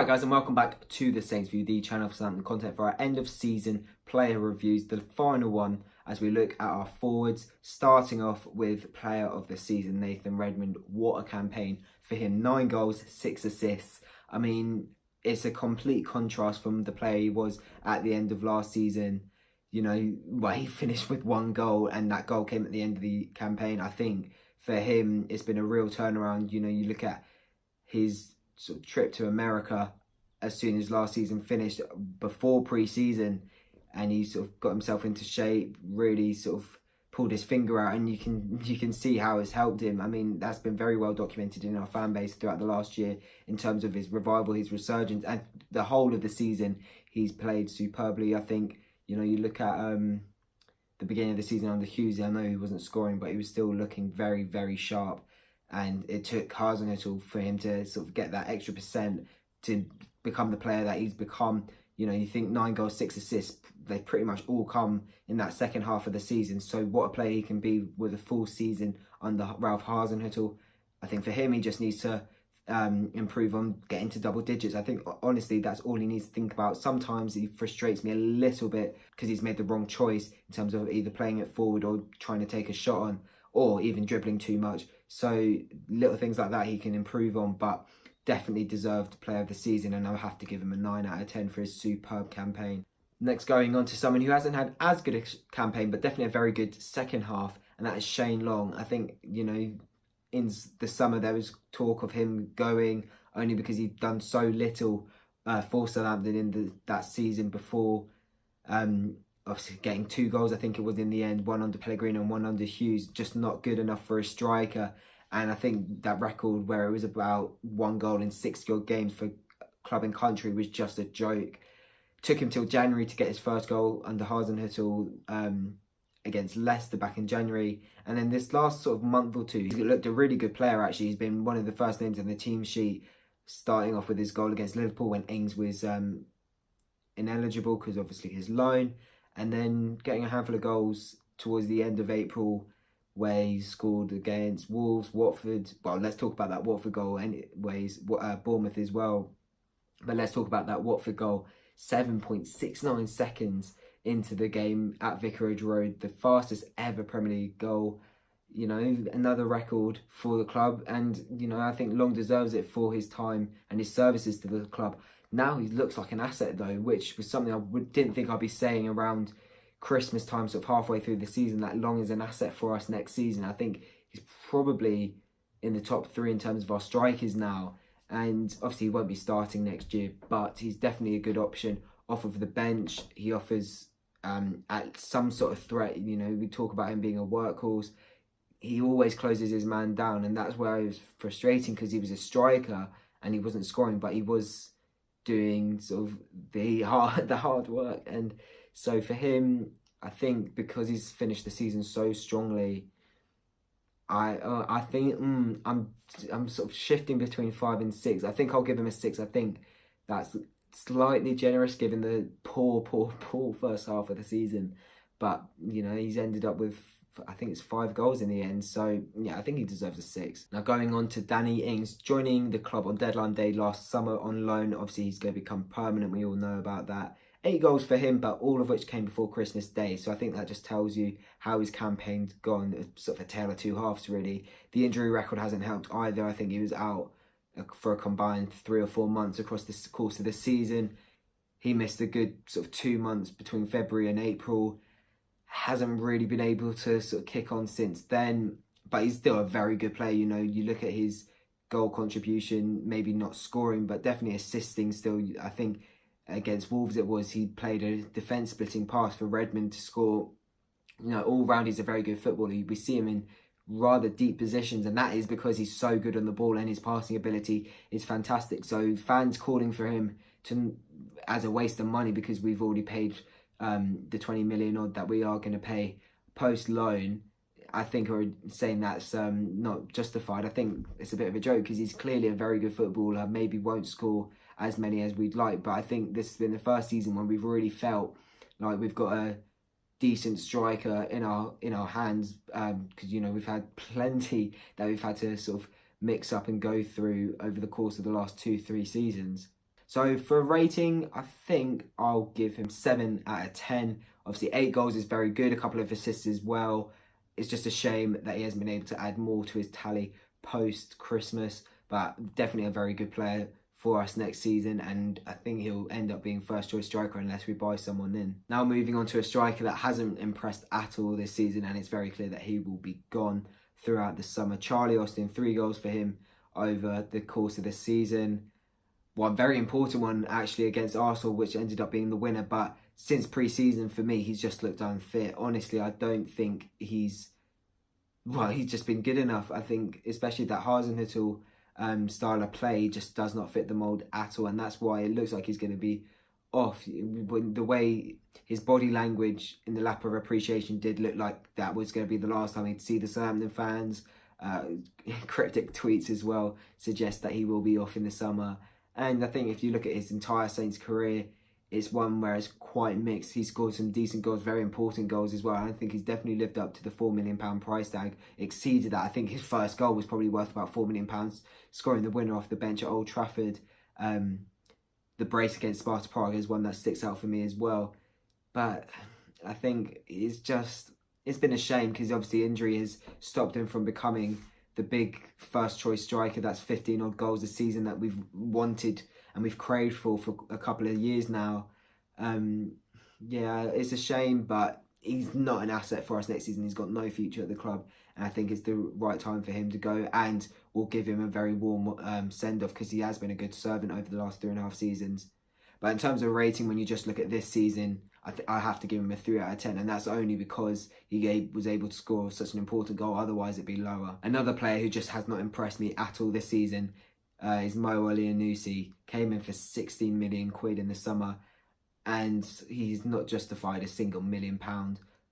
Alright guys, and welcome back to the Saints View, the channel for Southampton content for our end of season player reviews, the final one as we look at our forwards, starting off with player of the season, Nathan Redmond. What a campaign for him. 9 goals, 6 assists. I mean, it's a complete contrast from the player he was at the end of last season. You know, well, he finished with 1 goal and that goal came at the end of the campaign. I think for him, it's been a real turnaround. You know, you look at his sort of trip to America as soon as last season finished, before pre-season, and he sort of got himself into shape, really sort of pulled his finger out, and you can see how it's helped him. I mean, that's been very well documented in our fan base throughout the last year in terms of his revival, his resurgence, and the whole of the season he's played superbly. I think, you know, you look at the beginning of the season under Hughes, I know he wasn't scoring, but he was still looking very, very sharp. And it took Hasenhüttl for him to sort of get that extra percent to become the player that he's become. You know, you think 9 goals, 6 assists, they pretty much all come in that second half of the season. So what a player he can be with a full season under Ralph Hasenhüttl. I think for him, he just needs to improve on getting to double digits. I think, honestly, that's all he needs to think about. Sometimes he frustrates me a little bit because he's made the wrong choice in terms of either playing it forward or trying to take a shot on, or even dribbling too much. So little things like that he can improve on, but definitely deserved player of the season, and I'll have to give him a 9 out of 10 for his superb campaign. Next, going on to someone who hasn't had as good a campaign, but definitely a very good second half, and that is Shane Long. I think, you know, in the summer there was talk of him going only because he'd done so little for Southampton in that season before. Obviously getting 2 goals, I think it was in the end, 1 under Pellegrini and 1 under Hughes, just not good enough for a striker. And I think that record where it was about 1 goal in 60 odd games for club and country was just a joke. Took him till January to get his first goal under Hasenhüttl against Leicester back in January. And then this last sort of month or two, he looked a really good player actually. He's been one of the first names on the team sheet, starting off with his goal against Liverpool when Ings was ineligible because obviously his loan. And then getting a handful of goals towards the end of April where he scored against Wolves, Watford. Well, let's talk about that Watford goal anyways, Bournemouth as well. But let's talk about that Watford goal. 7.69 seconds into the game at Vicarage Road, the fastest ever Premier League goal. You know, another record for the club. And, you know, I think Long deserves it for his time and his services to the club. Now he looks like an asset though, which was something I didn't think I'd be saying around Christmas time, sort of halfway through the season, that Long is an asset for us next season. I think he's probably in the top 3 in terms of our strikers now. And obviously he won't be starting next year, but he's definitely a good option off of the bench. He offers at some sort of threat. You know, we talk about him being a workhorse. He always closes his man down, and that's where it was frustrating because he was a striker and he wasn't scoring, but he was doing sort of the hard work. And so for him, I think because he's finished the season so strongly, I think I'm sort of shifting between 5 and 6. I think I'll give him a 6. I think that's slightly generous given the poor first half of the season, but you know, he's ended up with, I think it's 5 goals in the end. So yeah, I think he deserves a 6. Now going on to Danny Ings, joining the club on deadline day last summer on loan. Obviously he's going to become permanent, we all know about that. 8 goals for him, but all of which came before Christmas Day. So I think that just tells you how his campaign's gone. Sort of a tale of 2 halves really. The injury record hasn't helped either. I think he was out for a combined 3 or 4 months across the course of the season. He missed a good sort of 2 months between February and April. Hasn't really been able to sort of kick on since then, but he's still a very good player. You know, you look at his goal contribution, maybe not scoring, but definitely assisting still. I think against Wolves he played a defence splitting pass for Redmond to score. You know, all round he's a very good footballer. We see him in rather deep positions, and that is because he's so good on the ball and his passing ability is fantastic. So fans calling for him as a waste of money because we've already paid the 20 million odd that we are going to pay post loan, I think are saying that's not justified. I think it's a bit of a joke because he's clearly a very good footballer, maybe won't score as many as we'd like, but I think this has been the first season when we've really felt like we've got a decent striker in our hands, because you know, we've had plenty that we've had to sort of mix up and go through over the course of the last 2-3 seasons. So for a rating, I think I'll give him 7 out of 10. Obviously, 8 goals is very good, a couple of assists as well. It's just a shame that he hasn't been able to add more to his tally post-Christmas, but definitely a very good player for us next season, and I think he'll end up being first choice striker unless we buy someone in. Now moving on to a striker that hasn't impressed at all this season, and it's very clear that he will be gone throughout the summer. Charlie Austin, 3 goals for him over the course of the season. One very important one actually against Arsenal, which ended up being the winner, but since pre-season for me he's just looked unfit. Honestly, I don't think he's just been good enough. I think especially that Hasenhüttl style of play just does not fit the mould at all, and that's why it looks like he's going to be off. The way his body language in the lap of appreciation did look like that was going to be the last time he'd see the Southampton fans. Cryptic tweets as well suggest that he will be off in the summer. And I think if you look at his entire Saints career, it's one where it's quite mixed. He scored some decent goals, very important goals as well. I think he's definitely lived up to the £4 million price tag, exceeded that. I think his first goal was probably worth about £4 million, scoring the winner off the bench at Old Trafford. The brace against Sparta Prague is one that sticks out for me as well. But I think it's been a shame because obviously injury has stopped him from becoming the big first choice striker. That's 15 odd goals a season that we've wanted and we've craved for a couple of years now. Yeah, it's a shame, but he's not an asset for us next season. He's got no future at the club, and I think it's the right time for him to go, and we'll give him a very warm send-off because he has been a good servant over the last 3.5 seasons. But in terms of rating, when you just look at this season, I have to give him a 3 out of 10, and that's only because he was able to score such an important goal. Otherwise, it'd be lower. Another player who just has not impressed me at all this season is Mo Elyounoussi. Came in for 16 million quid in the summer, and he's not justified a single £1 million,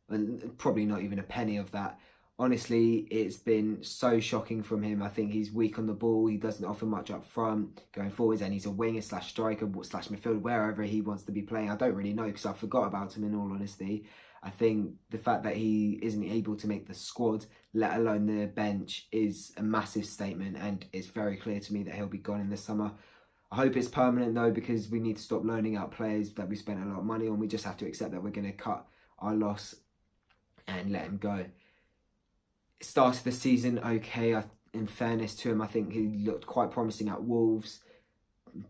and probably not even a penny of that. Honestly, it's been so shocking from him. I think he's weak on the ball. He doesn't offer much up front going forwards, and he's a winger slash striker slash midfielder, wherever he wants to be playing. I don't really know because I forgot about him in all honesty. I think the fact that he isn't able to make the squad, let alone the bench, is a massive statement, and it's very clear to me that he'll be gone in the summer. I hope it's permanent though, because we need to stop loaning out players that we spent a lot of money on. We just have to accept that we're going to cut our loss and let him go. Started the season okay. In fairness to him, I think he looked quite promising at Wolves,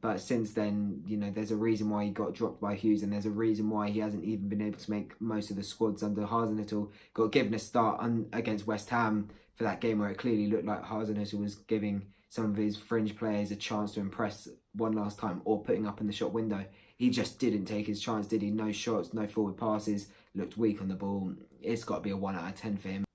but since then, you know, there's a reason why he got dropped by Hughes, and there's a reason why he hasn't even been able to make most of the squads under Hasenhüttl. Got given a start against West Ham for that game where it clearly looked like Hasenhüttl was giving some of his fringe players a chance to impress one last time, or putting up in the shot window. He just didn't take his chance, did he? No shots, no forward passes, looked weak on the ball. It's got to be a 1 out of 10 for him.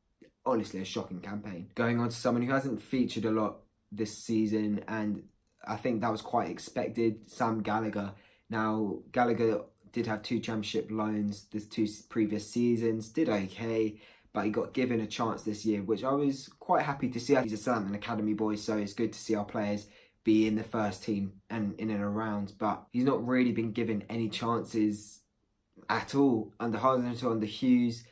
Honestly, a shocking campaign. Going on to someone who hasn't featured a lot this season, and I think that was quite expected, Sam Gallagher. Now, Gallagher did have 2 championship loans the 2 previous seasons, did okay, but he got given a chance this year, which I was quite happy to see. He's a Southampton Academy boy, so it's good to see our players be in the first team and in and around, but he's not really been given any chances at all under Hasenhüttl, under Hughes.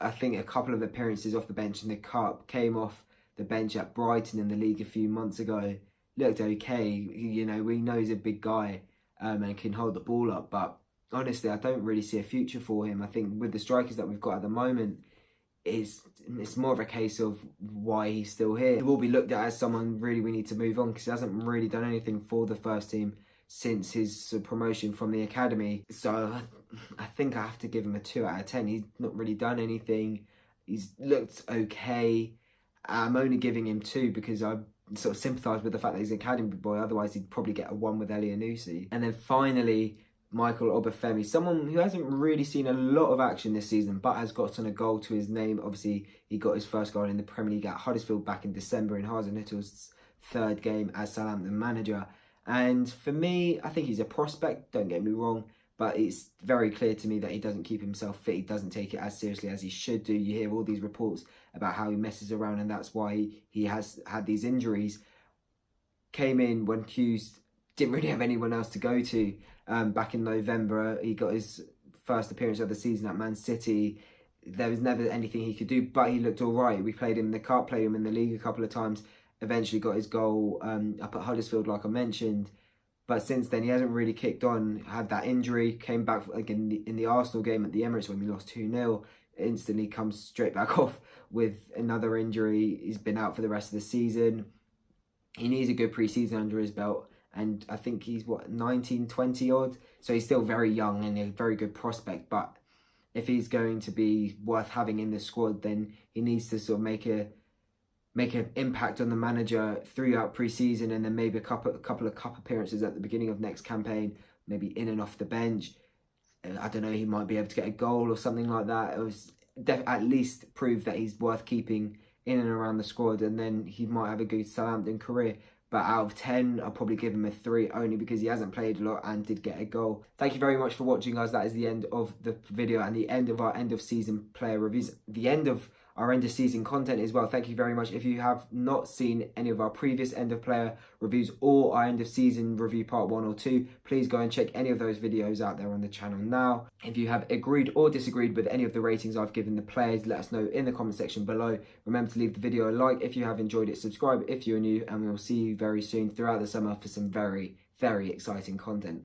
I think a couple of appearances off the bench in the Cup, came off the bench at Brighton in the league a few months ago, looked okay. You know, we know he's a big guy and can hold the ball up, but honestly, I don't really see a future for him. I think with the strikers that we've got at the moment, it's more of a case of why he's still here. He will be looked at as someone really we need to move on, because he hasn't really done anything for the first team since his promotion from the academy. So I think I have to give him a 2 out of 10. He's not really done anything. He's looked okay. I'm only giving him 2 because I sort of sympathise with the fact that he's an academy boy. Otherwise, he'd probably get a 1 with Elyounoussi. And then finally, Michael Obafemi, someone who hasn't really seen a lot of action this season, but has gotten a goal to his name. Obviously, he got his first goal in the Premier League at Huddersfield back in December in Hasenhüttl's 3rd game as Southampton manager. And for me, I think he's a prospect, don't get me wrong, but it's very clear to me that he doesn't keep himself fit. He doesn't take it as seriously as he should do. You hear all these reports about how he messes around, and that's why he has had these injuries. Came in when Hughes didn't really have anyone else to go to. Back in November, he got his first appearance of the season at Man City. There was never anything he could do, but he looked all right. We played him in the Cup, played him in the league a couple of times. Eventually got his goal up at Huddersfield, like I mentioned. But since then, he hasn't really kicked on. Had that injury, came back like in the Arsenal game at the Emirates when we lost 2-0. Instantly comes straight back off with another injury. He's been out for the rest of the season. He needs a good pre-season under his belt. And I think he's, 19, 20 odd? So he's still very young and a very good prospect. But if he's going to be worth having in the squad, then he needs to sort of make an impact on the manager throughout pre-season, and then maybe a couple of cup appearances at the beginning of next campaign, maybe in and off the bench. I don't know, he might be able to get a goal or something like that. It was at least prove that he's worth keeping in and around the squad, and then he might have a good Southampton career. But out of 10, I'll probably give him a 3, only because he hasn't played a lot and did get a goal. Thank you very much for watching, guys. That is the end of the video and the end of our end of season player reviews. The end of our end of season content as well. Thank you very much. If you have not seen any of our previous end of player reviews or our end of season review part 1 or 2, please go and check any of those videos out there on the channel now. If you have agreed or disagreed with any of the ratings I've given the players, let us know in the comment section below. Remember to leave the video a like if you have enjoyed it, subscribe if you're new, and we'll see you very soon throughout the summer for some very, very exciting content.